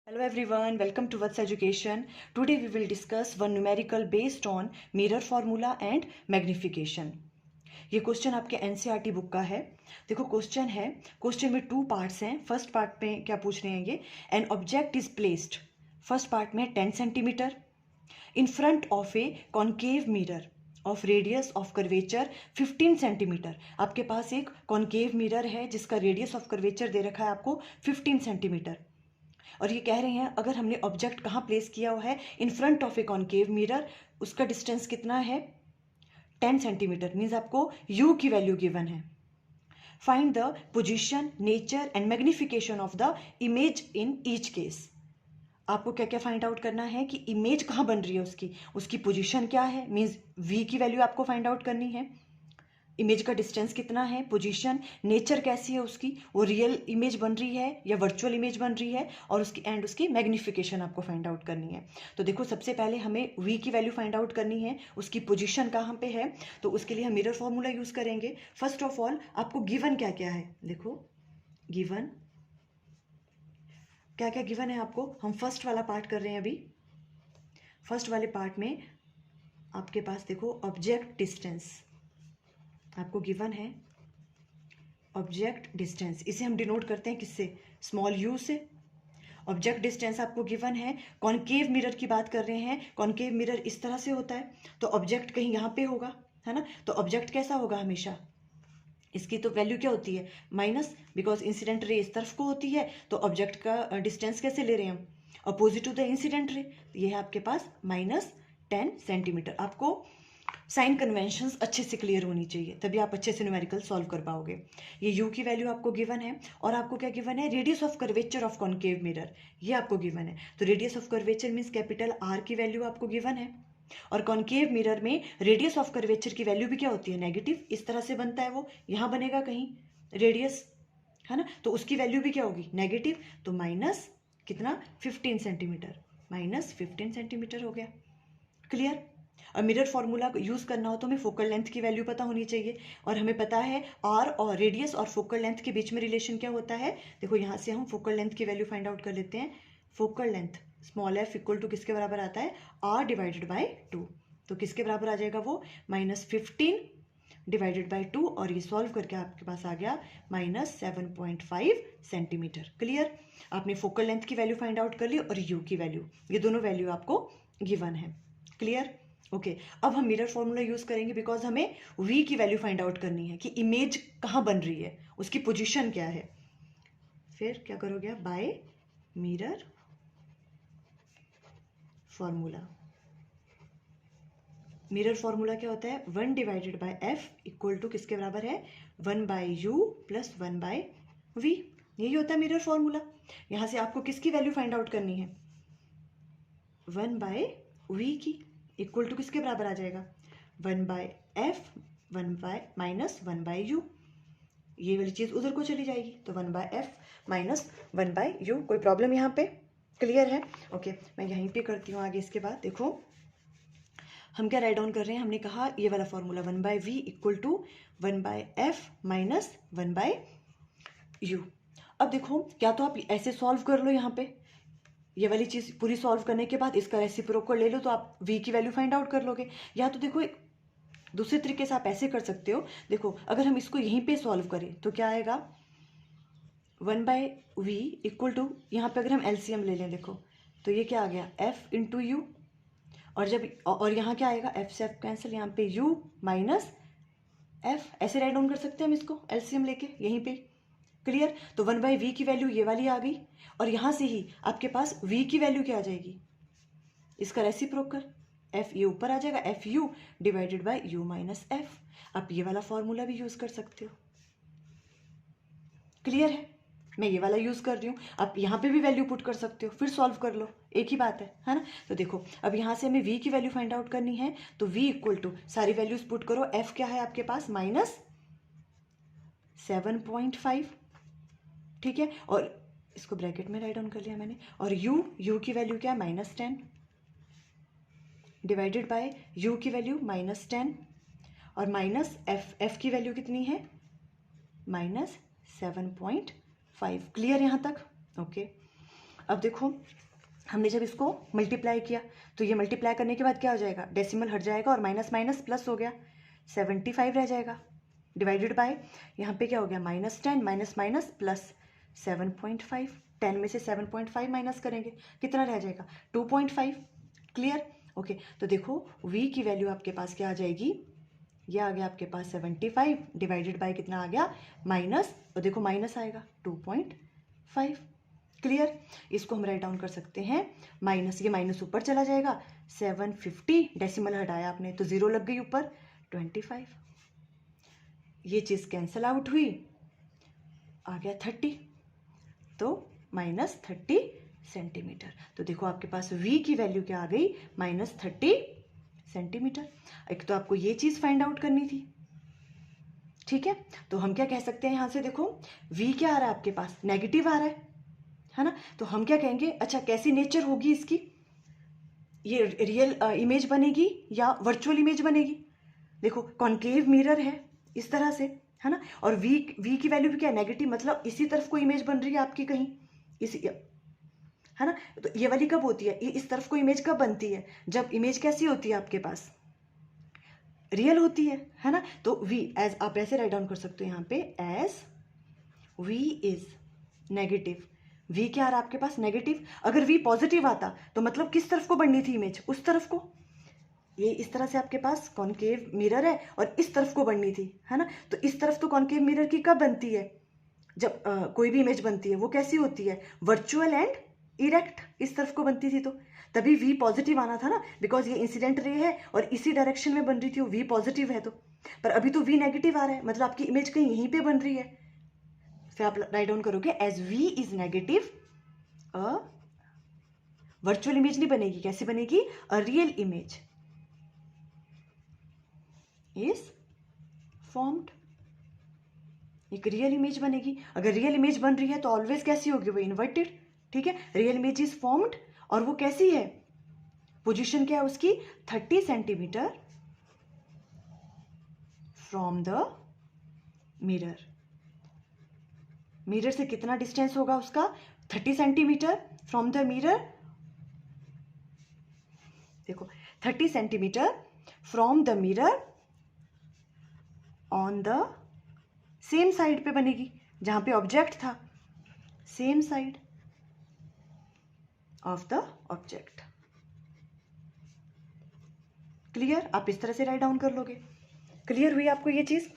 Hello everyone, welcome to What's Education. Today we will discuss one numerical based on mirror formula and magnification. ये question आपके NCERT book का है. देखो question में 2 parts हैं. First part में क्या पूछ रहे हैं ये, an object is placed. First part में 10 centimetre in front of a concave mirror of radius of curvature 15 centimetre. आपके पास एक कॉन्केव मिरर है जिसका रेडियस ऑफ कर्वेचर दे रखा है आपको 15 सेंटीमीटर. और ये कह रहे हैं अगर हमने ऑब्जेक्ट कहाँ प्लेस किया हुआ है, in front of a concave mirror, उसका डिस्टेंस कितना है 10 सेंटीमीटर. मीन्स आपको u की वैल्यू गिवन है. Find the position, nature and magnification of the image in each case. आपको क्या क्या फाइंड आउट करना है कि इमेज कहाँ बन रही है, उसकी पोजीशन क्या है, मीन्स v की वैल्यू आपको फाइंड आउट करनी है. इमेज का डिस्टेंस कितना है, पोजीशन, नेचर कैसी है उसकी, वो रियल इमेज बन रही है या वर्चुअल इमेज बन रही है, और उसकी मैग्निफिकेशन आपको फाइंड आउट करनी है. तो देखो सबसे पहले हमें v की वैल्यू फाइंड आउट करनी है, उसकी पोजीशन कहाँ पे है. तो उसके लिए हम मिरर फॉर्मूला यूज करेंगे. फर्स्ट ऑफ ऑल आपको गिवन क्या क्या है, देखो गिवन क्या क्या गिवन है आपको. हम फर्स्ट वाला पार्ट कर रहे हैं अभी. फर्स्ट वाले पार्ट में आपके पास देखो ऑब्जेक्ट डिस्टेंस आपको गिवन है. ऑब्जेक्ट डिस्टेंस इसे हम डिनोट करते हैं किससे, स्मॉल u से. ऑब्जेक्ट डिस्टेंस आपको गिवन है. कॉन्केव मिरर की बात कर रहे हैं. कॉन्केव मिरर इस तरह से होता है, तो ऑब्जेक्ट कहीं यहाँ पे होगा, है ना. तो ऑब्जेक्ट कैसा होगा हमेशा, इसकी तो वैल्यू क्या होती है माइनस, बिकॉज इंसिडेंट रे इस तरफ को होती है. तो ऑब्जेक्ट का डिस्टेंस कैसे ले रहे हैं हम, opposite to the incident ray. ये है आपके पास -10 सेंटीमीटर. आपको साइन कन्वेंशंस अच्छे से क्लियर होनी चाहिए, तभी आप अच्छे से न्यूमेरिकल सॉल्व कर पाओगे. ये u की वैल्यू आपको गिवन है, और आपको क्या गिवन है, radius of curvature of concave mirror, ये आपको गिवन है. तो radius of curvature means capital R की वैल्यू आपको गिवन है. और कॉन्केव मिरर में रेडियस ऑफ कर्वेचर की वैल्यू भी क्या होती है, नेगेटिव. इस तरह से बनता है, वो यहाँ बनेगा कहीं रेडियस, है ना. तो उसकी वैल्यू भी क्या होगी, नेगेटिव. तो माइनस कितना 15 सेंटीमीटर, -15 सेंटीमीटर हो गया. क्लियर. और मिरर फॉर्मूला यूज करना हो तो हमें फोकल लेंथ की वैल्यू पता होनी चाहिए, और हमें पता है आर और रेडियस और फोकल लेंथ के बीच में रिलेशन क्या होता है. देखो यहाँ से हम फोकल लेंथ की वैल्यू फाइंड आउट कर लेते हैं. Focal length small f equal to किसके बराबर आता है, r डिवाइडेड बाय 2. तो किसके बराबर आ जाएगा वो, -15 डिवाइडेड बाय 2, और ये सॉल्व करके आपके पास आ गया -7.5 सेंटीमीटर. क्लियर. आपने फोकल लेंथ की वैल्यू फाइंड आउट कर ली और u की वैल्यू, ये दोनों वैल्यू आपको गिवन है. क्लियर. ओके. अब हम मिरर फॉर्मूला यूज करेंगे, बिकॉज हमें v की वैल्यू फाइंड आउट करनी है कि इमेज कहाँ बन रही है, उसकी पोजीशन क्या है. फिर क्या करोगे, by mirror formula. Mirror formula क्या होता है, 1 divided by f equal to किसके बराबर है, 1 by u plus 1 by v. यही होता है मिरर फॉर्मूला. यहां से आपको किसकी वैल्यू फाइंड आउट करनी है, 1 बाय v की, इक्वल टू किसके बराबर आ जाएगा, 1 by f 1 by -1 by u. ये वाली चीज़ उधर को चली जाएगी, तो 1 बाय f -1 बाय u. कोई प्रॉब्लम यहाँ पे, क्लियर है. ओके. मैं यहीं पे करती हूँ आगे. इसके बाद देखो हम क्या राइट डाउन कर रहे हैं, हमने कहा ये वाला formula 1 by v equal to 1 by f -1 by u. अब देखो क्या तो आप ऐसे सॉल्व कर लो, यहाँ पे ये वाली चीज़ पूरी सॉल्व करने के बाद इसका रेसिप्रोकल ले लो, तो आप v की वैल्यू फाइंड आउट कर लोगे. या तो देखो एक दूसरे तरीके से आप ऐसे कर सकते हो. देखो अगर हम इसको यहीं पे सॉल्व करें तो क्या आएगा, 1 बाय v इक्वल टू, यहाँ पे अगर हम एलसीएम ले लें देखो, तो ये क्या आ गया, f इंटू यू. और यहाँ क्या आएगा, f से f कैंसिल, यहाँ पे u माइनस f. ऐसे राइट डाउन कर सकते हैं हम इसको एलसीएम लेके यहीं पे. क्लियर. तो 1 बाई वी की वैल्यू ये वाली आ गई, और यहां से ही आपके पास v की वैल्यू क्या आ जाएगी, इसका रेसिप्रोकल f, ये ऊपर आ जाएगा, F you divided by u minus F. आप ये वाला फॉर्मूला भी यूज कर सकते हो. क्लियर है. मैं ये वाला यूज कर रही हूँ, आप यहाँ पे भी वैल्यू पुट कर सकते हो, फिर सॉल्व कर लो, एक ही बात है ना. तो देखो अब यहाँ से हमें v की वैल्यू फाइंड आउट करनी है, तो v इक्वल टू सारी वैल्यूज पुट करो. f क्या है आपके पास, -7.5. ठीक है. और इसको ब्रैकेट में राइट डाउन कर लिया मैंने. और u की वैल्यू क्या है, -10 डिवाइडेड बाय u की वैल्यू -10, और माइनस f की वैल्यू कितनी है, -7.5. क्लियर यहाँ तक. ओके. अब देखो हमने जब इसको मल्टीप्लाई किया तो ये मल्टीप्लाई करने के बाद क्या हो जाएगा, डेसिमल हट जाएगा और माइनस माइनस प्लस हो गया, 75 रह जाएगा, डिवाइडेड बाय यहाँ पे क्या हो गया -10 माइनस माइनस प्लस 7.5, 10 में से 7.5 माइनस करेंगे कितना रह जाएगा 2.5। क्लियर? ओके, तो देखो v की वैल्यू आपके पास क्या आ जाएगी, ये आ गया आपके पास 75 डिवाइडेड बाय कितना आ गया माइनस, और देखो माइनस आएगा 2.5। क्लियर? इसको हम राइट डाउन कर सकते हैं माइनस, ये माइनस ऊपर चला जाएगा, 750 डेसिमल हटाया आपने तो 0 लग गई ऊपर, 25, ये चीज़ कैंसल आउट हुई, आ गया 30, तो -30 सेंटीमीटर। तो देखो आपके पास v की वैल्यू क्या आ गई, -30 सेंटीमीटर। एक तो आपको ये चीज़ फाइंड आउट करनी थी, ठीक है। तो हम क्या कह सकते हैं यहाँ से, देखो v क्या आ रहा है आपके पास, नेगेटिव आ रहा है ना, तो हम क्या कहेंगे, अच्छा कैसी नेचर होगी इसकी, ये रियल इमेज बनेगी या वर्चुअल इमेज बनेगी। देखो कॉन्केव मिरर है इस तरह से, है ना, और v की वैल्यू भी क्या है, नेगेटिव, मतलब इसी तरफ को इमेज बन रही है आपकी कहीं, इसी, है ना। तो ये वाली कब होती है, इस तरफ को इमेज कब बनती है, जब इमेज कैसी होती है आपके पास, रियल होती है ना। तो v एज आप ऐसे राइट डाउन कर सकते हो यहाँ पे, as v is negative, v क्या आ रहा है आपके पास, नेगेटिव। अगर v पॉजिटिव आता तो मतलब किस तरफ को बननी थी इमेज, उस तरफ को, ये इस तरह से आपके पास कॉन्केव मिरर है और इस तरफ को बननी थी, है ना। तो इस तरफ तो कॉन्केव मिरर की कब बनती है, जब कोई भी इमेज बनती है वो कैसी होती है, वर्चुअल एंड इरेक्ट, इस तरफ को बनती थी, तो तभी v पॉजिटिव आना था ना, बिकॉज ये इंसिडेंट रे है और इसी डायरेक्शन में बन रही थी, वो v पॉजिटिव है तो, पर अभी तो v नेगेटिव आ रहा है, मतलब आपकी इमेज कहीं यहीं पे बन रही है। फिर आप राइट डाउन करोगे as v is negative, a virtual image नहीं बनेगी, कैसी बनेगी, a real image is formed, एक रियल इमेज बनेगी। अगर रियल इमेज बन रही है तो ऑलवेज कैसी होगी, वो इन्वर्टेड, ठीक है। रियल इमेज इज फॉर्म्ड, और वो कैसी है, पोजीशन क्या है उसकी, 30 centimetre from the mirror. Mirror से कितना डिस्टेंस होगा उसका, 30 सेंटीमीटर फ्रॉम द मिरर। देखो 30 centimetre from the mirror on the same side पे बनेगी जहां पे ऑब्जेक्ट था, same side of the object. Clear? आप इस तरह से राइट डाउन कर लोगे। क्लियर हुई आपको ये चीज?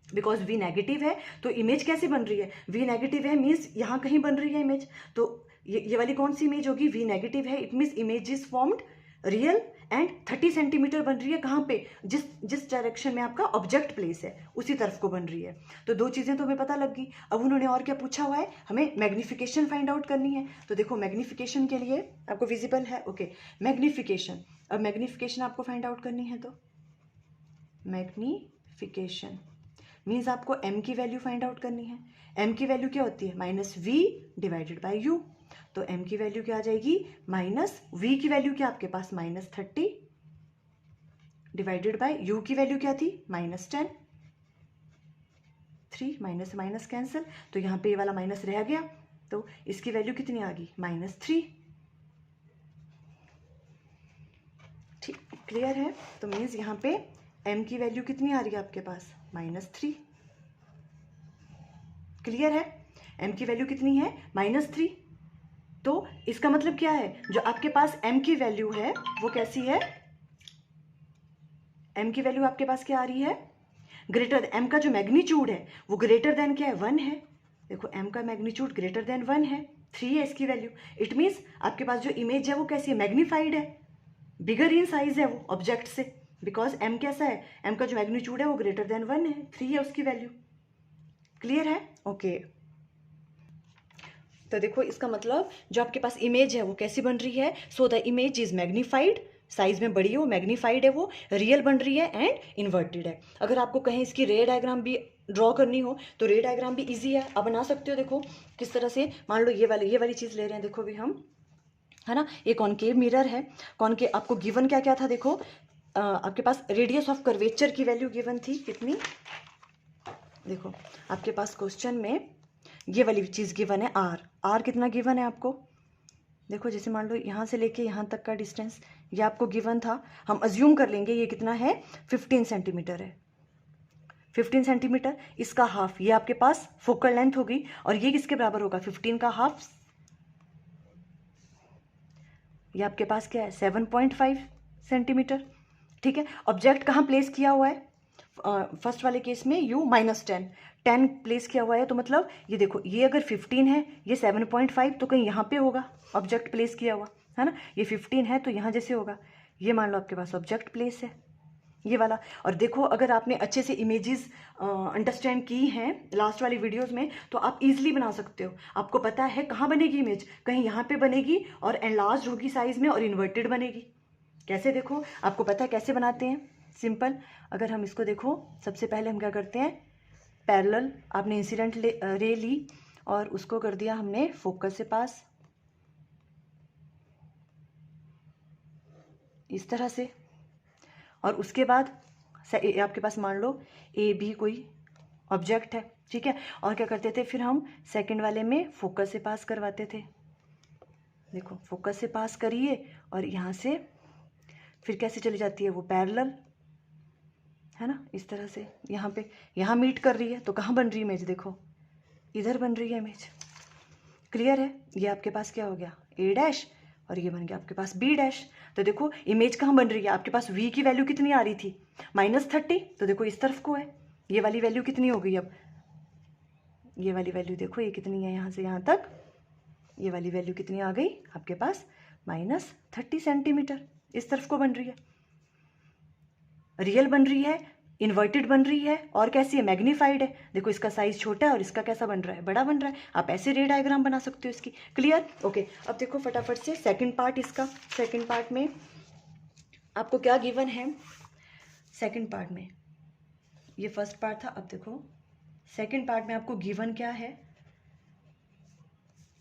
बिकॉज v नेगेटिव है तो इमेज कैसे बन रही है, v नेगेटिव है मीन्स यहां कहीं बन रही है इमेज, तो ये वाली कौन सी इमेज होगी, v नेगेटिव है, it means image is formed real and 30 centimetre बन रही है, कहाँ पे, जिस डायरेक्शन में आपका ऑब्जेक्ट प्लेस है उसी तरफ को बन रही है। तो दो चीजें तो हमें पता लग गई। अब उन्होंने और क्या पूछा हुआ है, हमें मैग्निफिकेशन फाइंड आउट करनी है। तो देखो मैग्निफिकेशन के लिए आपको विजिबल है, ओके, मैग्निफिकेशन। अब मैग्निफिकेशन आपको फाइंड आउट करनी है, तो मैग्निफिकेशन मीन्स आपको m की वैल्यू फाइंड आउट करनी है। m की वैल्यू क्या होती है, -v डिवाइडेड बाय u। तो m की वैल्यू क्या आ जाएगी, -v की वैल्यू क्या आपके पास, -30 डिवाइडेड बाय u की वैल्यू क्या थी, -10। 3 माइनस माइनस कैंसिल, तो यहाँ पे ये वाला माइनस रह गया, तो इसकी वैल्यू कितनी आ गई, -3। ठीक, क्लियर है? तो मीन्स यहाँ पे m की वैल्यू कितनी आ रही है आपके पास, -3। क्लियर है? m की वैल्यू कितनी है, -3। तो इसका मतलब क्या है, जो आपके पास m की वैल्यू है वो कैसी है, m की वैल्यू आपके पास क्या आ रही है, ग्रेटर, m का जो मैग्नीट्यूड है वो ग्रेटर देन क्या है, 1 है। देखो m का मैग्नीट्यूड ग्रेटर देन 1 है, 3 है इसकी वैल्यू। इट मीन्स आपके पास जो इमेज है वो कैसी है, मैग्नीफाइड है, बिगर इन साइज है वो ऑब्जेक्ट से, बिकॉज m कैसा है, m का जो मैग्नीट्यूड है वो ग्रेटर देन 1 है, 3 है उसकी वैल्यू। क्लियर है? ओके। तो देखो इसका मतलब जो आपके पास इमेज है वो कैसी बन रही है, so the image is magnified, size में बड़ी है वो, मैग्नीफाइड है वो, रियल बन रही है एंड इन्वर्टेड है। अगर आपको कहीं इसकी रे डायग्राम भी ड्रॉ करनी हो तो रे डायग्राम भी इजी है, आप बना सकते हो। देखो किस तरह से, मान लो ये वाली चीज़ ले रहे हैं, देखो भी हम, है ना, ये कॉन्केव मिरर है, कॉन्केव आपको गिवन क्या क्या था, देखो आपके पास रेडियस ऑफ कर्वेचर की वैल्यू गिवन थी कितनी, देखो आपके पास क्वेश्चन में ये वाली चीज़ गिवन है, आर कितना गिवन है आपको, देखो जैसे मान लो यहाँ से लेके यहाँ तक का डिस्टेंस ये आपको गिवन था, हम अज्यूम कर लेंगे ये कितना है, 15 सेंटीमीटर है। 15 सेंटीमीटर, इसका हाफ, ये आपके पास फोकल लेंथ होगी, और ये किसके बराबर होगा, 15 का हाफ, ये आपके पास क्या है, 7.5 सेंटीमीटर। ठीक है, ऑब्जेक्ट कहाँ प्लेस किया हुआ है, फर्स्ट वाले केस में u -10 प्लेस किया हुआ है, तो मतलब ये देखो, ये अगर 15 है, ये 7.5, तो कहीं यहाँ पे होगा ऑब्जेक्ट प्लेस किया हुआ, है ना। ये 15 है तो यहाँ जैसे होगा, ये मान लो आपके पास ऑब्जेक्ट प्लेस है, ये वाला। और देखो अगर आपने अच्छे से इमेजेस अंडरस्टैंड की हैं लास्ट वाली वीडियोस में, तो आप इजीली बना सकते हो। आपको पता है कहाँ बनेगी इमेज, कहीं यहाँ पे बनेगी और एनलार्ज होगी साइज में और इन्वर्टेड बनेगी। कैसे, देखो आपको पता है कैसे बनाते हैं, सिंपल। अगर हम इसको देखो, सबसे पहले हम क्या करते हैं, पैरेलल, आपने इंसिडेंट रे ली और उसको कर दिया हमने फोकस से पास, इस तरह से। और उसके बाद आपके पास मान लो ए बी कोई ऑब्जेक्ट है, ठीक है। और क्या करते थे फिर हम सेकंड वाले में फोकस से पास करवाते थे। देखो फोकस से पास करिए और यहाँ से फिर कैसे चली जाती है वो, पैरेलल, है ना, इस तरह से। यहाँ पे यहाँ मीट कर रही है तो कहाँ बन रही है इमेज, देखो इधर बन रही है इमेज। क्लियर है, ये आपके पास क्या हो गया, ए डैश, और ये बन गया आपके पास बी डैश। तो देखो इमेज कहाँ बन रही है, आपके पास v की वैल्यू कितनी आ रही थी, -30, तो देखो इस तरफ को है, ये वाली वैल्यू कितनी हो गई, अब ये वाली वैल्यू देखो ये कितनी है, यहाँ से यहाँ तक ये वाली वैल्यू कितनी आ गई आपके पास, -30 सेंटीमीटर, इस तरफ को बन रही है। रियल बन रही है, इन्वर्टेड बन रही है, और कैसी है, मैग्नीफाइड है। देखो इसका साइज छोटा है और इसका कैसा बन रहा है, बड़ा बन रहा है। आप ऐसे रे डायग्राम बना सकते हो इसकी। Clear, okay. अब देखो फटाफट से सेकंड पार्ट इसका, सेकंड पार्ट में आपको क्या गिवन है, सेकंड पार्ट में, ये फर्स्ट पार्ट था, अब देखो सेकंड पार्ट में आपको गिवन क्या है,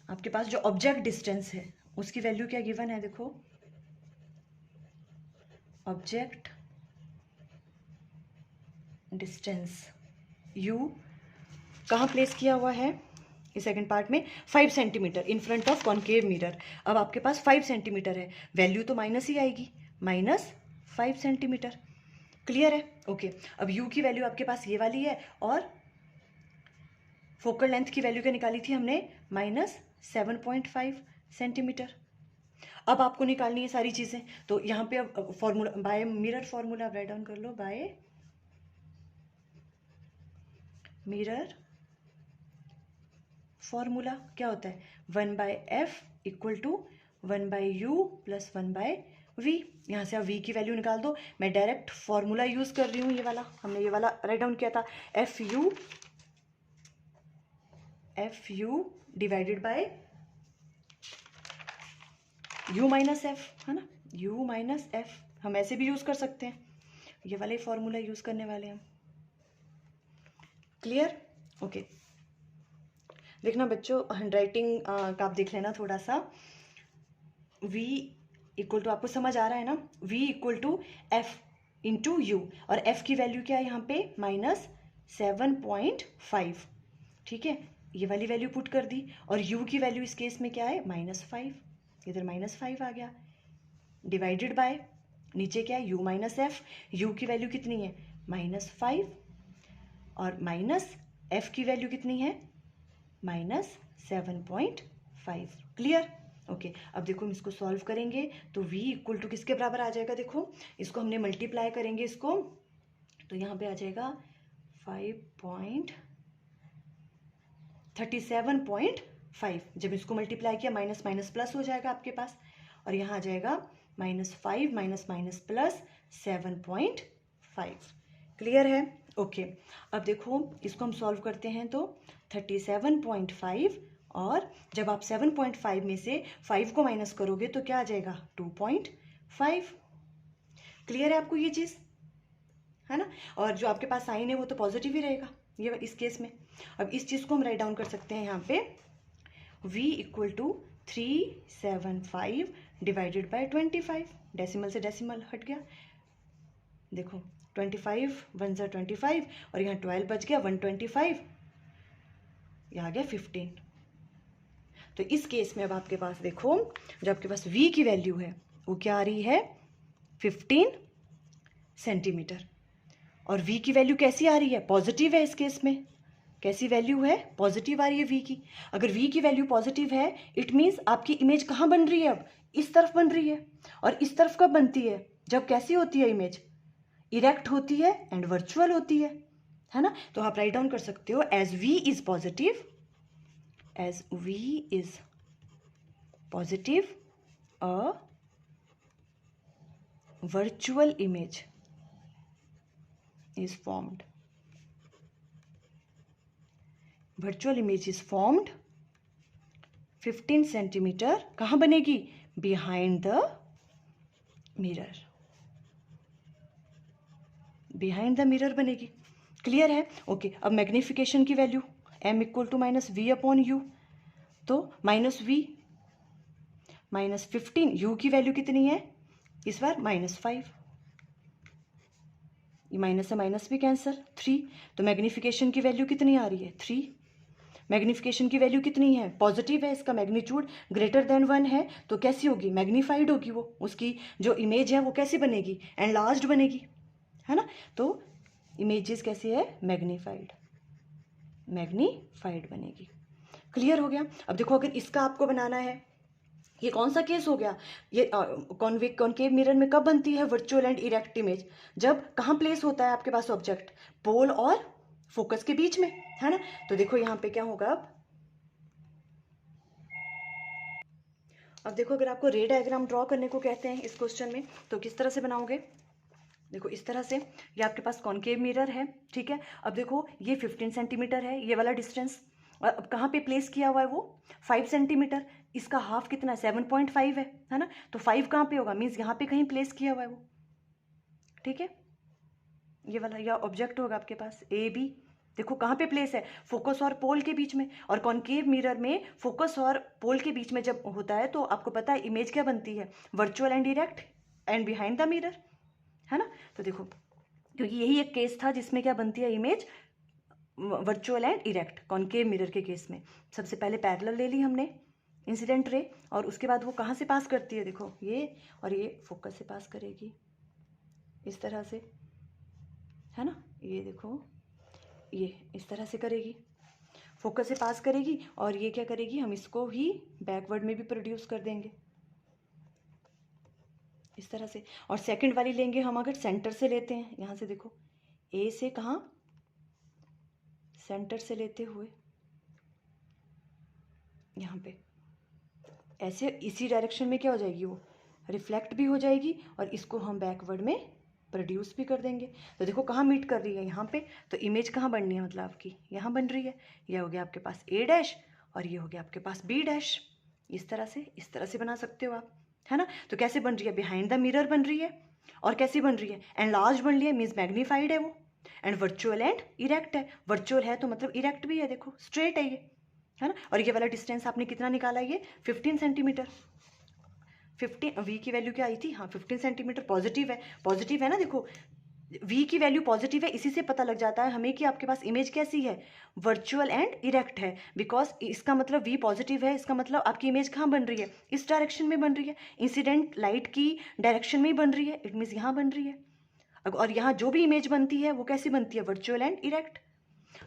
आपके पास जो ऑब्जेक्ट डिस्टेंस है उसकी वैल्यू क्या गिवन है, देखो ऑब्जेक्ट डिस्टेंस u कहाँ प्लेस किया हुआ है इस सेकंड पार्ट में, 5 centimetre in front of concave mirror. अब आपके पास 5 सेंटीमीटर है, वैल्यू तो माइनस ही आएगी, -5 सेंटीमीटर। क्लियर है, ओके। अब u की वैल्यू आपके पास ये वाली है, और फोकल लेंथ की वैल्यू क्या निकाली थी हमने, -7.5 सेंटीमीटर। अब आपको निकालनी है सारी चीज़ें, तो यहाँ पे अब फॉर्मूला, बाय मिरर फॉर्मूला आप राइट डाउन कर लो, बाय मिरर फॉर्मूला क्या होता है, 1/f = 1/u + 1/v। यहाँ से आप v की वैल्यू निकाल दो। मैं डायरेक्ट फॉर्मूला यूज कर रही हूँ, ये वाला हमने ये वाला राइट डाउन किया था, fu divided by u - f, है ना, u - f। हम ऐसे भी यूज कर सकते हैं, ये वाले फॉर्मूला यूज करने वाले हैं हम। Clear, okay. देखना बच्चों, हैंडराइटिंग का आप देख लेना थोड़ा सा। v = आपको समझ आ रहा है ना, v = f × u, और f की वैल्यू क्या है यहाँ पे, -7.5। ठीक है, ये वाली वैल्यू पुट कर दी, और u की वैल्यू इस केस में क्या है, -5, इधर -5 आ गया, डिवाइडेड बाय नीचे क्या है, u - f, u की वैल्यू कितनी है, -5, और माइनस f की वैल्यू कितनी है, -7.5। Clear, okay. अब देखो हम इसको सॉल्व करेंगे तो v = किसके बराबर आ जाएगा, देखो इसको हमने मल्टीप्लाई करेंगे इसको, तो यहाँ पे आ जाएगा 37.5। जब इसको मल्टीप्लाई किया, माइनस माइनस प्लस हो जाएगा आपके पास, और यहाँ आ जाएगा -5 - -7.5। क्लियर है, ओके। अब देखो इसको हम सॉल्व करते हैं, तो 37.5, और जब आप 7.5 में से 5 को माइनस करोगे तो क्या आ जाएगा, 2.5। क्लियर है आपको ये चीज़, है ना। और जो आपके पास साइन है वो तो पॉजिटिव ही रहेगा ये इस केस में। अब इस चीज़ को हम राइट डाउन कर सकते हैं यहाँ पे, v = 375 डिवाइडेड बाय 25। डेसिमल से डेसिमल हट गया, देखो 25 1 × 25, और यहाँ 12 बच गया, 125, यहाँ आ गया 15। तो इस केस में अब आपके पास देखो, जो आपके पास v की वैल्यू है वो क्या आ रही है, 15 सेंटीमीटर। और v की वैल्यू कैसी आ रही है, पॉजिटिव है। इस केस में कैसी वैल्यू है, पॉजिटिव आ रही है v की। अगर v की वैल्यू पॉजिटिव है, इट मीन्स आपकी इमेज कहाँ बन रही है, अब इस तरफ बन रही है। और इस तरफ कब बनती है, जब कैसी होती है इमेज, इरेक्ट होती है एंड वर्चुअल होती है ना। तो आप राइट डाउन कर सकते हो, as v is positive, as v is positive, a virtual image is formed. Virtual image is formed 15 centimetre, कहाँ बनेगी, behind the mirror, behind the mirror बनेगी। क्लियर है, ओके। अब मैग्निफिकेशन की value m equal to minus V upon U, तो minus V minus 15, u की value कितनी है इस बार, -5, ये माइनस से माइनस भी कैंसिल, 3। तो मैग्निफिकेशन की वैल्यू कितनी आ रही है, 3। मैग्निफिकेशन की वैल्यू कितनी है, पॉजिटिव है, इसका मैग्नीट्यूड ग्रेटर देन 1 है, तो कैसी होगी, मैग्नीफाइड होगी वो, उसकी जो इमेज है वो कैसी बनेगी, एनलार्ज्ड बनेगी, है ना। तो इमेजेस कैसी है, मैग्नीफाइड, मैग्नीफाइड बनेगी। क्लियर हो गया। अब देखो, अगर इसका आपको बनाना है, ये कौन सा केस हो गया, ये कॉन्केव मिरर में कब बनती है वर्चुअल एंड इरेक्ट इमेज, जब कहाँ प्लेस होता है आपके पास ऑब्जेक्ट, पोल और फोकस के बीच में, है ना। तो देखो यहाँ पे क्या होगा, अब देखो, अगर आपको रे डायग्राम ड्रॉ करने को कहते हैं इस क्वेश्चन में, तो किस तरह से बनाओगे, देखो इस तरह से, ये आपके पास कॉन्केव मिरर है, ठीक है। अब देखो ये 15 सेंटीमीटर है ये वाला डिस्टेंस, और अब कहाँ पे प्लेस किया हुआ है वो, 5 सेंटीमीटर, इसका हाफ कितना है, 7.5 है ना। तो 5 कहाँ पे होगा, मीन्स यहाँ पे कहीं प्लेस किया हुआ है वो, ठीक है। ये वाला या ऑब्जेक्ट होगा आपके पास ए बी, देखो कहाँ पे प्लेस है, फोकस और पोल के बीच में। और कॉन्केव मिरर में फोकस और पोल के बीच में जब होता है तो आपको पता है इमेज क्या बनती है, virtual and direct and behind the mirror, है ना। तो देखो, क्योंकि यही एक केस था जिसमें क्या बनती है image, virtual and erect, concave mirror के केस में। सबसे पहले पैरेलल ले ली हमने इंसिडेंट रे, और उसके बाद वो कहाँ से पास करती है, देखो ये, और ये फोकस से पास करेगी इस तरह से, है ना। ये देखो, ये इस तरह से करेगी, फोकस से पास करेगी, और ये क्या करेगी, हम इसको ही बैकवर्ड में भी प्रोड्यूस कर देंगे इस तरह से। और सेकंड वाली लेंगे हम, अगर सेंटर से लेते हैं, यहाँ से देखो ए से कहाँ, सेंटर से लेते हुए यहाँ पे ऐसे, इसी डायरेक्शन में क्या हो जाएगी, वो रिफ्लेक्ट भी हो जाएगी, और इसको हम बैकवर्ड में प्रोड्यूस भी कर देंगे। तो देखो कहाँ मीट कर रही है, यहाँ पे। तो इमेज कहाँ बननी है, मतलब आपकी यहाँ बन रही है। ये हो गया आपके पास ए डैश, और ये हो गया आपके पास बी डैश। इस तरह से बना सकते हो आप, है ना। तो कैसे बन रही है, बिहाइंड द मिरर बन रही है, और कैसी बन रही है, एनलार्ज बन रही है, मीन्स मैग्नीफाइड है वो, एंड वर्चुअल एंड इरेक्ट है। वर्चुअल है तो मतलब इरेक्ट भी है, देखो स्ट्रेट है ये, है ना। और ये वाला डिस्टेंस आपने कितना निकाला, ये 15 सेंटीमीटर। 15 वी की वैल्यू क्या आई थी, हाँ 15 सेंटीमीटर, पॉजिटिव है ना। देखो v की वैल्यू पॉजिटिव है, इसी से पता लग जाता है हमें कि आपके पास इमेज कैसी है, वर्चुअल एंड इरेक्ट है। बिकॉज इसका मतलब v पॉजिटिव है, इसका मतलब आपकी इमेज कहाँ बन रही है, इस डायरेक्शन में बन रही है, इंसिडेंट लाइट की डायरेक्शन में ही बन रही है, इट मीन्स यहाँ बन रही है। और यहाँ जो भी इमेज बनती है वो कैसी बनती है, वर्चुअल एंड इरेक्ट।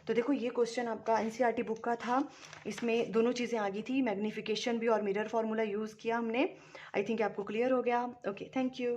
तो देखो ये क्वेश्चन आपका एनसीईआरटी बुक का था, इसमें दोनों चीज़ें आ गई थी, मैग्नीफिकेशन भी और मिरर फार्मूला यूज़ किया हमने। आई थिंक आपको क्लियर हो गया। Okay, thank you.